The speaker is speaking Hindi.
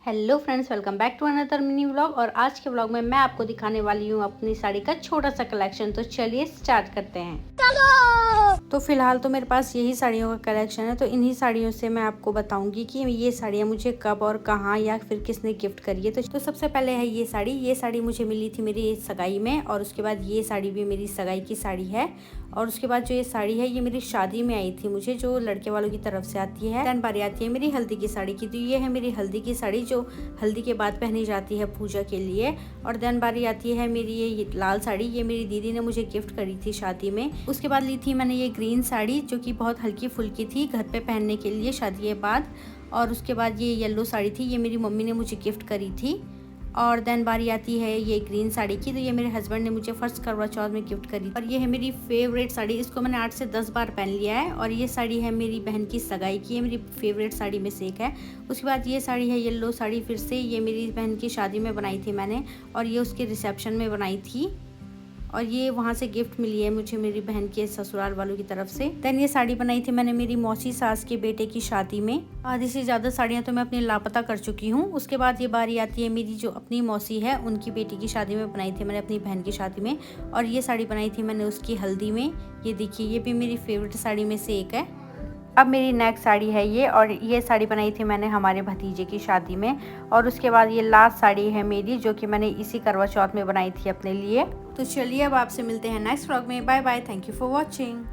Hello friends, welcome back to another mini vlog. और आज के व्लॉग में मैं आपको दिखाने वाली हूँ अपनी साड़ी का छोटा सा कलेक्शन। तो चलिए स्टार्ट करते हैं। तो फिलहाल तो मेरे पास यही साड़ियों का कलेक्शन है। तो इन्हीं साड़ियों से मैं आपको बताऊंगी कि ये साड़ियाँ मुझे कब और कहाँ या फिर किसने गिफ्ट करी है। तो सबसे पहले है ये साड़ी मुझे मिली थी मेरी सगाई में। और उसके बाद ये साड़ी भी मेरी सगाई की साड़ी है। और उसके बाद जो ये साड़ी है ये मेरी शादी में आई थी मुझे, जो लड़के वालों की तरफ से आती है। देन बारी आती है मेरी हल्दी की साड़ी की। तो ये है मेरी हल्दी की साड़ी जो हल्दी के बाद पहनी जाती है पूजा के लिए। और देन बारी आती है मेरी ये लाल साड़ी, ये मेरी दीदी ने मुझे गिफ्ट करी थी शादी में। उसके बाद ली थी मैंने ये ग्रीन साड़ी जो कि बहुत हल्की फुल्की थी घर पे पहनने के लिए शादी के बाद। और उसके बाद ये येलो साड़ी थी, ये मेरी मम्मी ने मुझे गिफ्ट करी थी। और देन बारी आती है ये ग्रीन साड़ी की। तो ये मेरे हस्बैंड ने मुझे फर्स्ट करवा चौथ में गिफ्ट करी। और ये है मेरी फेवरेट साड़ी, इसको मैंने 8 से 10 बार पहन लिया है। और ये साड़ी है मेरी बहन की सगाई की, ये मेरी फेवरेट साड़ी में से एक है। उसके बाद ये साड़ी है येलो साड़ी, फिर से ये मेरी बहन की शादी में बनाई थी मैंने। और ये उसके रिसेप्शन में बनाई थी। और ये वहाँ से गिफ्ट मिली है मुझे मेरी बहन के ससुराल वालों की तरफ से। देन ये साड़ी बनाई थी मैंने मेरी मौसी सास के बेटे की शादी में। आधी से ज़्यादा साड़ियाँ तो मैं अपनी लापता कर चुकी हूँ। उसके बाद ये बारी आती है मेरी जो अपनी मौसी है उनकी बेटी की शादी में बनाई थी मैंने अपनी बहन की शादी में। और ये साड़ी बनाई थी मैंने उसकी हल्दी में। ये देखिए, ये भी मेरी फेवरेट साड़ी में से एक है। अब मेरी नेक्स्ट साड़ी है ये, और ये साड़ी बनाई थी मैंने हमारे भतीजे की शादी में। और उसके बाद ये लास्ट साड़ी है मेरी जो कि मैंने इसी करवा चौथ में बनाई थी अपने लिए। तो चलिए अब आपसे मिलते हैं नेक्स्ट व्लॉग में। Bye bye, thank you for watching.